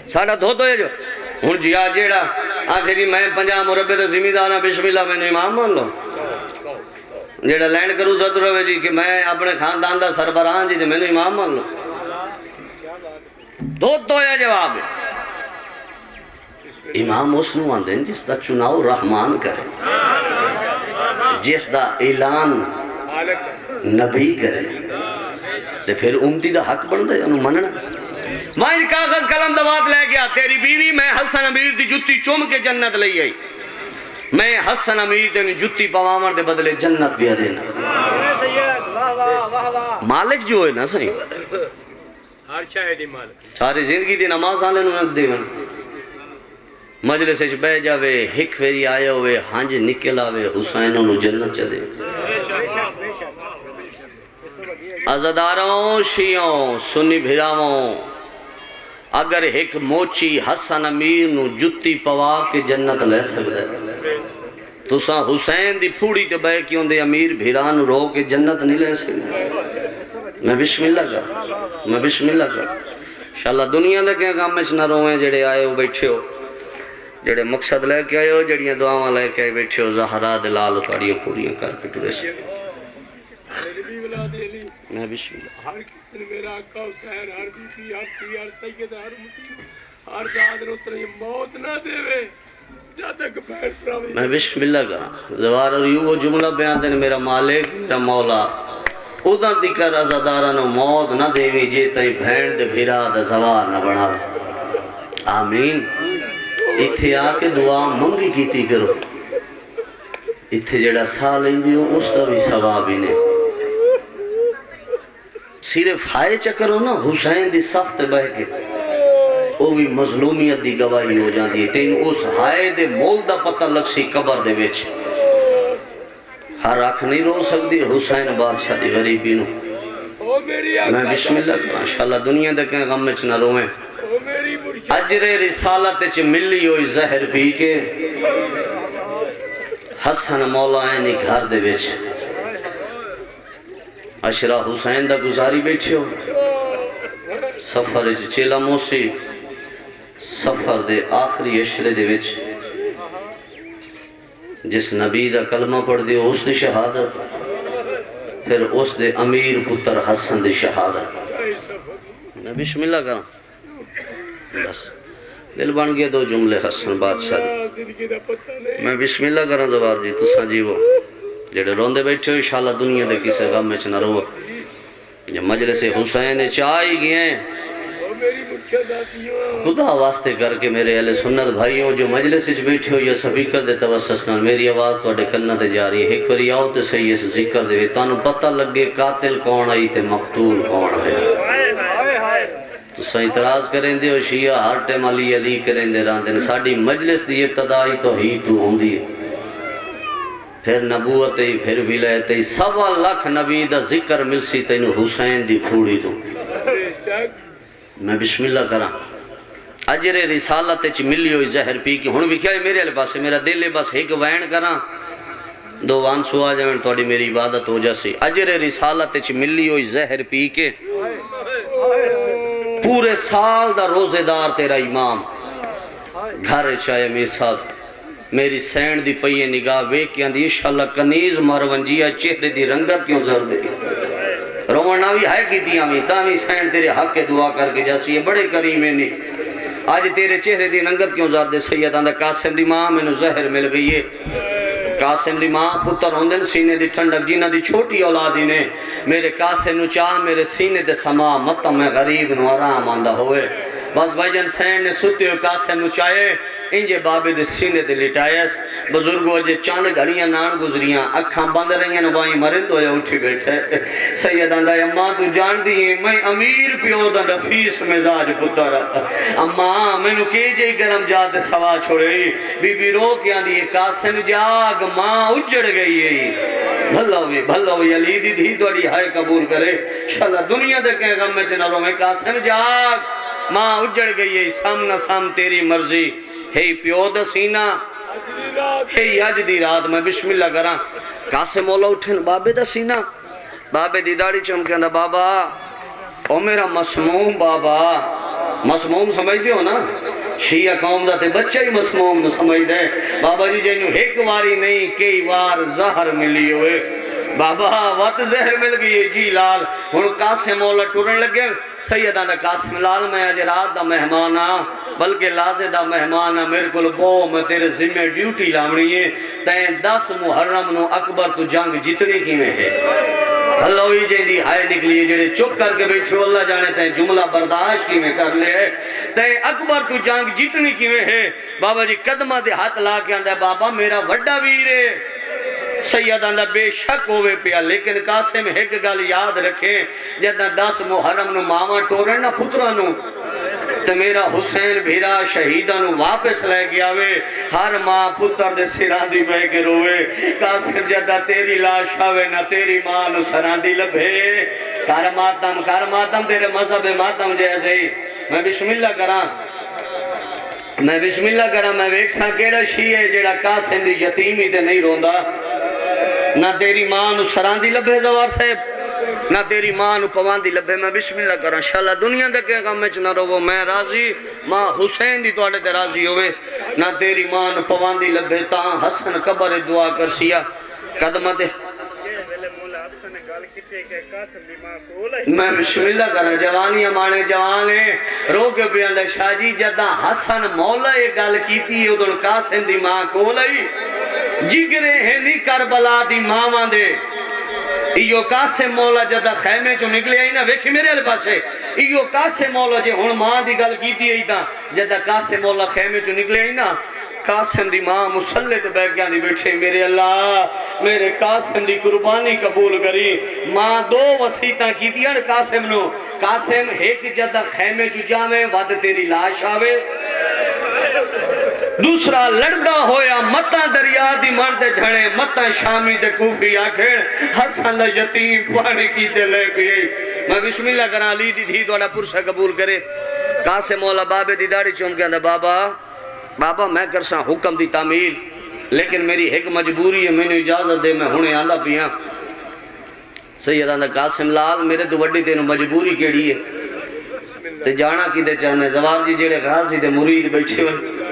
ساڑھا دھو تو ہے جو ہن جیا جیڑا آکھے جی میں 50 مربع تے زمیندار ہاں بسم اللہ میں امام مان لو جیڑا لینڈ کرو ساتھ روے جی کہ میں اپنے خاندان دا سربراہ جی تے میں امام مان لو دھو تو ہے جواب امام اس نو آندے جس دا چناؤ رحمان کرے جس دا اعلان نبی کرے تے پھر امتی دا حق بن دے انہوں مننا وہاں کاغذ قلم دوات لے گیا تیری بیوی میں حسن امیر دی جتی چوم کے جنت لئی آئی میں حسن امیر دی جتی پوامر دے بدلے جنت دیا دینا مالک جو ہے نا صحیح ہر شاہدی مالک ساری زندگی دی نماز آنے نو نک دیون مجلس اچھ بے جاوے ہک فیری آئے ہوئے ہانج نکل آوے حسینوں نو جنت چدے عزداروں شیعوں سنی بھیراؤں اگر ایک موچی حسن امیر نو جتی پوا کے جنت لے سکتے تو سا حسین دی پھوڑی تے بے کیوں دے امیر بھیران رو کے جنت نہیں لے سکتے میں بسم اللہ کر انشاءاللہ دنیا دے کیا کام میں چنا روئے جڑے آئے ہو بیٹھے ہو جڑے مقصد لے کے آئے ہو جڑیاں دعاواں لے کے آئے بیٹھے ہو زہرا دلال اتاریاں پوریاں کر کے ٹورے سے میں بسم اللہ ہر کسی نے میرا آقا حسین ہر بی بی ہر سی ہر سید ہر مطیب ہر دادر اتنے موت نہ دے وے جب تک بہر پراوی میں بسم اللہ کہا زوار اور یوں وہ جملہ بیان دے میرا مالک میرا مولا اودا دیکر عزادارانو موت نہ دیوی جے تائیں بھین دے بھیرا دا زوار نہ بڑھا آمین اتھے آکے دعا منگی کیتی کرو اتھے جڑا سال اندی ہو اس کا بھی ثواب ہی نہیں صرف ہائے چکرو نا حسین دی صف تے بہ کے او بھی مظلومیت دی گواہی ہو جاندی ہے تین اس ہائے دے مول دا پتہ لگ سی قبر دے ویچ ہر آنکھ نہیں رو سکتی حسین بادشاہ دی غریبی نو میں بسم اللہ کرا انشاءاللہ دنیا دے کہیں غم میں چنا روئیں اجر رسالت چ ملی ہوئی زہر پی کے حسن مولا اینی گھر دے ویچ اشرا حسین دا گزاری بیٹھے ہو سفر چیلا موسی سفر دے آخری اشرے دے وچ جس نبی دا کلمہ پڑھ دے اس دی شہادت پھر اس دے امیر پتر حسن دی شہادت میں بسم اللہ کرا بس دل بن گیا دو جملے حسن بادشاہ دے میں بسم اللہ کرا زبار جی تسا جیو جڑے روندے بیٹھے ہو انشاءاللہ دنیا دے کسے غم میں چنہ رو جب مجلس حسین چاہی گئے خدا واسطے کر کے میرے اہل سنت بھائیوں جو مجلس اچھ بیٹھے ہو یا سپیکر دے توسسنا میری آواز تو اڈے کنہ تے جا رہی ہے ایک فری آؤ تے صحیح سے ذکر دے تانو پتہ لگے قاتل کون آئی تے مقتول کون ہے تو سا اعتراض کریں دے ہو شیعہ ہر ٹیم علی علی کریں دے رہاں دے ساڑھی مجلس دی ابتدائی تو ہی تو ہوں دی پھر نبوت ہی پھر ولایت ہی 1.25 لاکھ نبی دا ذکر مل سی تینو حسین دی پھوڑی دوں میں بسم اللہ کرا اجر رسالت چ ملی ہوئی زہر پی کی ہن وکھیا میرے والے پاسے میرا دل ہے بس ایک وین کرا دو وان سو آ جائیں تھوڑی میری عبادت ہو جاسی اجر رسالت چ ملی ہوئی زہر پی کے پورے سال دا روزے دار تیرا امام گھر چاہے امیر صاحب میری سینڈ دی پئیے نگاہ ویکیاں دی انشاءاللہ کنیز مروانجیہ چہرے دی رنگت کیوں زر دے رومانہ بھی ہے کی دیا میں تامی سینڈ تیرے حق کے دعا کر کے جاسی ہے بڑے کریمیں نہیں آج تیرے چہرے دی رنگت کیوں زر دے سیدان دا قاسم دی ماں میں نو زہر مل گئی ہے قاسم دی ماں پتر ہوندن سینے دی ٹھنڈک جینا دی چھوٹی اولادی نے میرے قاسم نو چاہ میرے سینے دے سما متم میں غریب نو آرام آندہ ہوئے بس بھائی جن سین نے ستے ہوئے قاسم نو چاہے انجے بابے دے سینے دے لٹائیس بزرگو اجے چاند گھڑیاں نان گزریاں اکھاں بند رہیاں نبائیں مرد ہویا اٹھی بیٹھے سیدان دا اماں تو جان دیئے میں امیر پیو دا نفیس مزاج پتر اماں میں نو کیجے گرم جات سوا چھوڑے بی بی رو کیا دیئے قاسم جاگ ماں اجڑ گئی ہے بھلا ہوئی علی دی دھی دوڑی ہائے قبول کرے انشاءاللہ دنیا دے کہیں غم میں چنالوں میں قاسم جاگ ماں اجڑ گئی ہے سامنا سام تیری مرضی ہے پیو دا سینہ ہے آج دی رات میں بسم اللہ کراں قاسم مولا اٹھن بابے دا سینہ بابے دی داڑی چمکیں دا بابا او میرا مسموم بابا مسموم سمجھ دیو نا شیعہ قوم دا تے بچہ ہی مسموم نہ سمجھ دے بابا جی جنہوں ایک واری نہیں کئی وار زہر ملی ہوئے بابا وقت زہر مل گئی جی لال ہن قاسم مولا ٹورن لگے سیدہ دا قاسم لال میں آج رات دا مہمانا بلکہ لازے دا مہمانا میرے کو بو میں تیرے ذمہ ڈیوٹی لامنی ہے تین 10 محرم نو اکبر تو جنگ جتنی کی میں ہے اللہ ہوئی جائیں دی آئے نکلی جڑے چک کر کے بیٹھو اللہ جانے تین جملہ برداشت کی میں کر لے تین اکبر تو جنگ جتنی کی میں ہے بابا جی قدمہ دے ہاتھ لا کے آندہ ہے بابا میرا وڈا ویر ہے سیدہ دا بے شک ہوئے پیا لیکن قاسم ایک گل یاد رکھیں جدہ 10 محرم نو ماما ٹورن نا پترہ نو تو میرا حسین بھیرا شہیدہ نو واپس لے گیا وے ہر ماں پتر دے سران دی بے کے روے قاسم جدہ تیری لاش آوے نہ تیری ماں نو سران دی لبھے کار ماتم تیرے مذہب ماتم جیسے ہی میں بسم اللہ کرا میں ویکساں کیڑا شیعہ جیڑا قاسم دی یتیمی تے نہیں روندا نہ تیری ماں نو سران دی لبھے زوار صاحب نہ تیری ماں نو پوان دی لبھے میں بسم اللہ کرا انشاءاللہ دنیا دے کے غم میں چنا رہو میں راضی ماں حسین دی توڑے تے راضی ہوئے نہ تیری ماں نو پوان دی لبھے تاں حسن قبر دعا کر سیا قدمہ دے میں بسم اللہ کرا جوانی ہمارے جوانے رو کے پیاندہ شاہ جی جدہ حسن مولا ایک گل کیتی ادھر قاسم دی ماں کولئی جگرے ہیں نہیں کربلا دی ماں دے ایو قاسم مولا جدہ خیمے چو نکلے آئی نا ویکھی میرے علی پاسے ایو قاسم مولا جے ہون ماں دی گل کیتی آئی تا جدہ قاسم مولا خیمے چو نکلے آئی نا قاسم دی ماں مسلط بیگیاں دی بیٹھے میرے اللہ میرے قاسم دی قربانی قبول کری ماں 2 وسیعتاں کی دیا قاسم نو قاسم ایک جدہ خیمے چو جاوے ود تیری لاش آوے دوسرا لڑدا ہویا متا دریا دی مرد جھڑے متا شامی دے کوفی آکھیں حسن یتیم پانی کی دے لے گئی میں بسم اللہ کرا علی دی دھی دوڑا پرسہ قبول کرے قاسم مولا بابے دی داڑی چوم کے اندھا بابا میں کرسا حکم دی تعمیل لیکن میری ایک مجبوری ہے میں نے اجازت دے میں ہونے آندھا پیاں سید آندھا قاسم لال میرے تو وڈی تینو مجبوری کیڑی ہے تے جانا کی دے چاہنے زواب جی جیڑے غازی دے مرید بیٹھے ہوئے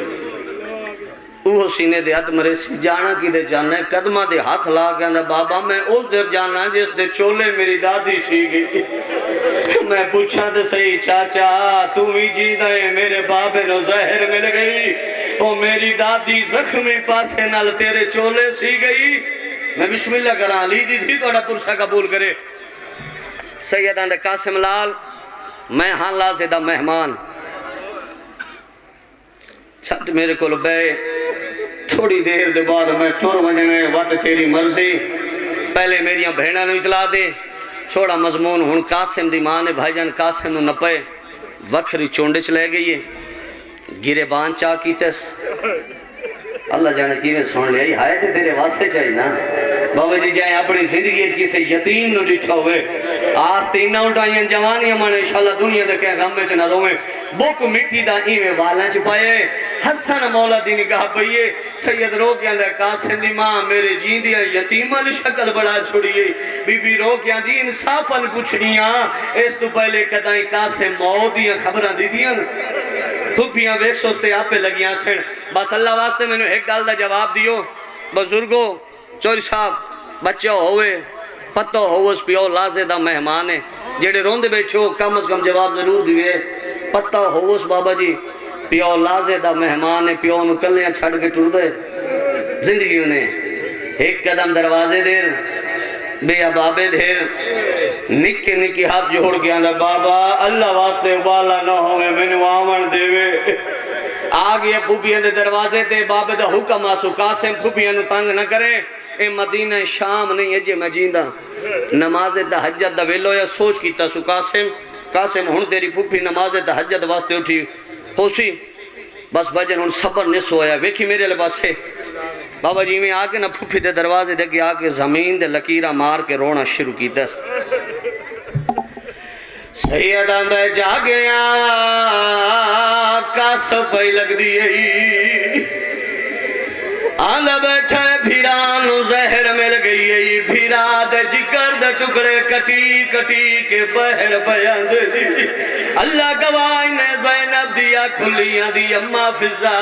اوہ سینے دے ہاتھ مرے سی جانا کی دے جانا قدمہ دے ہاتھ لا کے اندھا بابا میں اس در جانا جس دے چولے میری دادی سی گئی میں پوچھا دے صحیح چاچا تو ہی جی دے میرے بابے نو زہر مل گئی او میری دادی زخمی پاسے نال تیرے چولے سی گئی میں بسم اللہ کرا علی دی تھی توڑا پرسہ قبول کرے سیدان دے قاسم لال میں ہاں لازدہ مہمان چھت میرے کو لبے تھوڑی دیر دے بعد میں ٹور وجنے وقت تیری مرضی پہلے میریاں بہنہ نو اطلاع دے چھوڑا مضمون ہن قاسم دی ماں نے بھائی جان قاسم نو نپے وکھری چونڈے چلے گئی ہے گرے بان چاہ کی تیس اللہ جانے کی میں سن لیا ہائے تے تیرے واسے چاہی نا بابا جی جائیں اپنی زندگی اس کی سے یتیم نو ڈٹھا ہوئے آستے نہ اٹھائیں جوانی ہمارے انشاءاللہ دنیا دے کہ غم میں چنا روئے بوک مٹی دا ایویں والا چھپائے حسن مولا دی نگاہ پئیے سید رو کے اندر قاسم دی ماں میرے جین دیا یتیم علی شکل بڑا چھوڑیے بی بی رو کے اندر انصاف علی پوچھنیاں اس تو پہلے قدائیں قاسم موت دیا خبرہ دی دیا پھپیاں بیک سوستے آپ پہ لگیاں سن بس اللہ واسطے میں نے ایک گال دا جواب دیو بزرگو چوری صاحب بچہ ہوئے پتہ ہوئے پیو لازے دا مہمان ہے جیڑے روندے بیچو کم از کم جواب ضرور دیئے پتہ ہوئے بابا جی پیو لازے دا مہمان ہے پیو انہوں کلیاں چھڑ کے ٹر دے زندگی انہیں ایک قدم دروازے دیر بے ابابے دیر نکے نکی ہاتھ جوڑ گیا نا بابا اللہ واسطے ابالا نہ ہوئے میں نے آمن دے وے آگیا پھوپیاں دے دروازے تے بابے دا حکم آسو قاسم پھوپیاں نو تنگ نہ کرے اے مدینہ شام نہیں اجے میں جیندہ نماز تہجد دا ویلو یا سوچ کیتا سو قاسم ہن تیری پھوپی نماز تہجد واسطے اٹھی ہو سی بس بجن ہن صبر نس ہویا ویکھی میرے لباس سے بابا جی میں آکے نہ پھوپی دے دروازے دے کے آکے زمین دے لکیرہ مار کے رونا شروع کی دس سیدان دے جا گیا کاسو پہی لگ دیئے آلہ بیٹھے بھیرانو زہر میں مل گئی ای بھیرا دے جگر دے ٹکڑے کٹی کٹی کے بہر بیان دی اللہ گواہ نے زینب دیا کھلیاں دی اماں فضا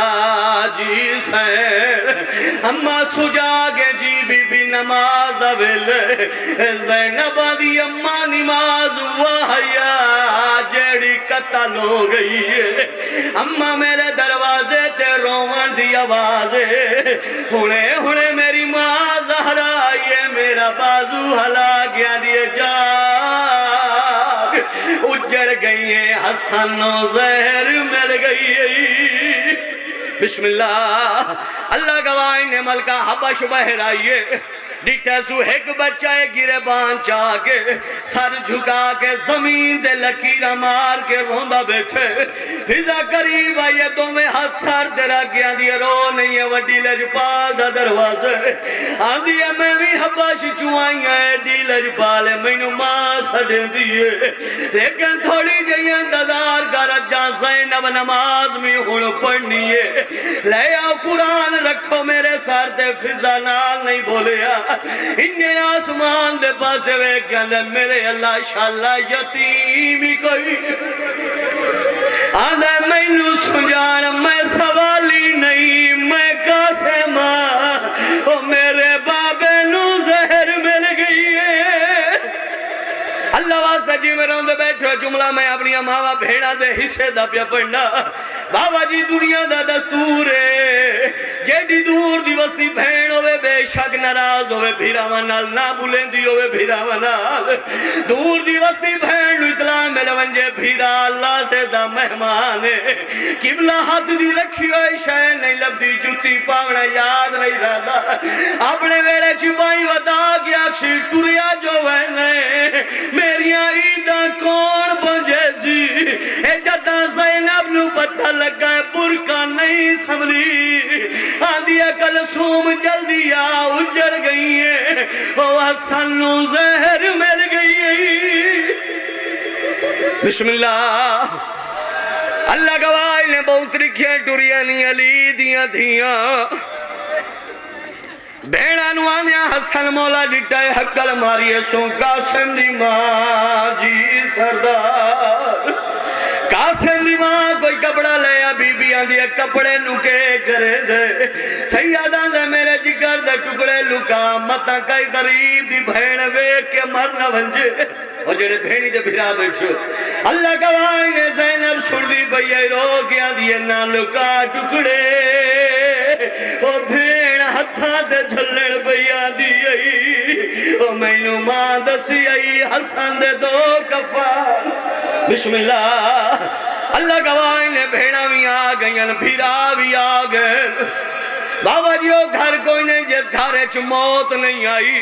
جی سین اماں سجاگے جی بی بی نماز دا ویلے زینب دی اماں نماز وحیا جیڑی قتل ہو گئی ہے اماں میرے دروازے تے روان دی آوازے ہونے میری ماں زہرا یہ میرا بازو ہلا گیا دیے جاگ اجڑ گئی ہے حسن و زہر مل گئی ہے بسم اللہ اللہ گواہی نے ملکہ حبش بہر آئیے ڈیٹا سو ایک بچہ گرے بان چاہ کے سر جھکا کے زمین دے لکیرہ مار کے روندہ بیٹھے فضا قریب آئیے دو میں ہاتھ سار تیرا کیا دیئے رو نہیں ہے وڈی لجپال دا دروازے آندھی ہے میں بھی حباش چوائیں ہے ڈی لجپال میں نو ماں سڑے دیئے لیکن تھوڑی جائیں انتظار کا رجا زینب نماز میں ہون پڑھنی ہے لے آؤ قرآن رکھو میرے سار تے فضا نال نہیں بولے انہیں آسمان دے پاسے وے کہنے میرے اللہ شاءاللہ یتیمی کوئی آدھے میں نو سنجان میں سوالی نہیں میں کاسے ماں او میرے بابے نو زہر مل گئی ہے اللہ واسطہ جی میں روندے بیٹھو جملہ میں اپنی ماں بھیڑا دے حصے دا پیا پڑھنا بابا جی دنیا دا دستور ہے جیڑی دور دی وستی بھین ہوئے بے شک ناراض ہوئے بھیراوان نال نہ بلندی ہوئے بھیراوان نال دور دی وستی بھین نو اطلاع میں لونجے بھیرا اللہ سے دا مہمان ہے قبلہ ہاتھ دی رکھی ہوئے شاہ نہیں لبدی جتی پاونا یاد نہیں رہا اپنے ویڑے چھپائی ودا کی اکشی ٹوریا جو وینے میریاں عیدہ کون بنجے سی اے جتا زینب نو پتہ لگا ہے برکہ نہیں سمری آندھی کل سوم جلدی اجڑ گئی ہے وہ حسن نو زہر مل گئی ہے بسم اللہ اللہ گواہ نے بہت رکھیں ٹوریاں نہیں علی دیاں دھیاں بھیڑا نو آنیا حسن مولا ڈٹائے حقل ماری سو قاسم دی ماں جی سردار قاسم دی ماں کوئی کپڑا لیا بی بی آن دیا کپڑے نکے کرے دے سیادان دے میرے جگر دے ٹکڑے لکا متا کئی غریب دی بھین ویک کے مرنا بنجے اور جڑے بھینی دے بھیرا بیٹھو اللہ گواہی نے زینب سن دی بھئی رو کیا دیئے نہ لکا ٹکڑے او بھین ہتھا دے جھلن بھیا دیئے او میں نو ماں دسی آئی حسن دے دو کفار بسم اللہ اللہ گواہی نے بھیڑا بھی آگئیں بھیرا بھی آگئیں بابا جی وہ گھر کوئی نہیں جس گھرے چھ موت نہیں آئی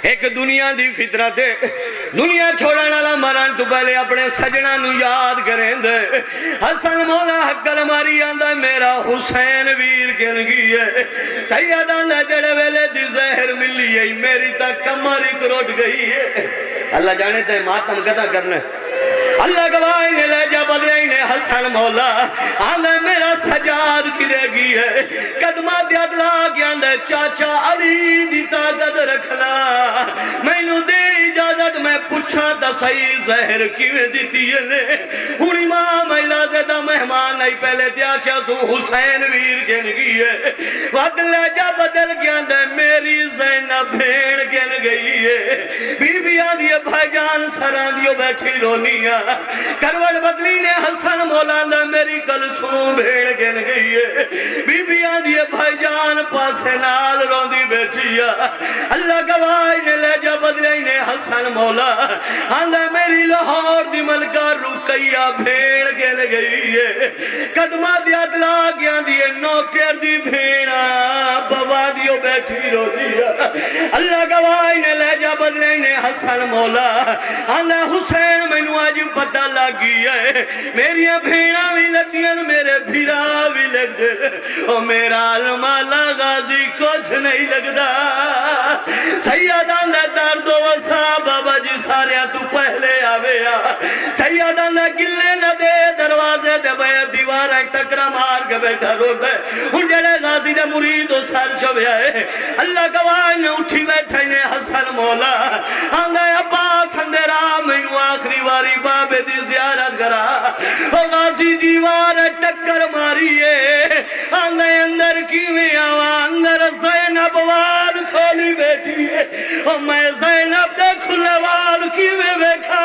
ایک دنیا دی فطرت ہے دنیا چھوڑانا لا مران تو پہلے اپنے سجنہ نو یاد کریں دے حسن مولا حقل ماری آندہ میرا حسین ویر کنگی ہے سیدان جڑے ویلے دی زہر ملی ہے میری تک کماری تروٹ گئی ہے اللہ جانے تے ماتم قطع کرنے اللہ گواہی نے لے جا بدلے نے حسن مولا آندہ میرا سجاد کی رہ گی ہے قدمہ دیاد لاغی آندہ چاچا علی دی طاقت رکھنا میں نو دے اجازت میں پوچھا دا صحیح زہر کیویں دیتی ہے لے ان امام ایلازے دا مہمان نہیں پہلے دیا کیا سو حسین ویر گن گئی ہے وقت لے جا بدل گیا آندہ میری زینب بھیڑ گن گئی ہے بی بی آدھی بھائی جان سران دیو بیٹھی رونیا کروڑ بدلی نے حسن مولانا میری کل سنو بھیڑ گن گئی ہے بی بی آدھی بھائی جان پاسے نال روندی بیٹھی ہے اللہ گواہی نے لے جا بدلی نے حسن مولا آندہ میری لاہور دی ملکہ رکیہ بھیڑ گن گئی ہے قدمہ دیا دلا گیا دیئے نوکر دی بھیڑا بوا دیو بیٹھی رو دیا اللہ گواہی نے لے جا بدلی نے حسن مولا آندہ حسین میں نو آج پتہ لگی ہے میری بھیڑا بھی لگ دیا میرے بھیرا بھی لگ دے اور میرا المالا غازی کچھ نہیں لگ دا سیادان نے درد و وسا بابا جی سارے تو پہلے آوے سیادان نے گلے نہ دے دروازے دے بے دیوار ایک تکرہ مار کے بیٹھا روتا ہے ان جڑے غازی دے مرید و سر چوبیا ہے اللہ گواہ نے اٹھی بیٹھے نے حسن مولا آنگا عباس اندرا میں آخری واری بابے دی زیارت کرا او غازی دیوار ٹکر ماریے آنگا اندر کیویں آوا اندر زینب وال کھولی بیٹھی ہے او میں زینب دے کھلے وال کیویں بیکھا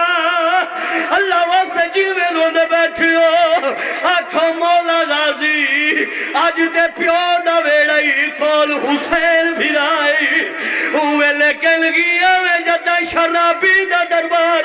اللہ واسطے جیویں رو دے بیٹھی ہو آکھو مولا غازی آج تے پیو دا ویڑائی کول حسین بھی رائی ہوئے لیکن گیا میں جدہ شرابی دا دربار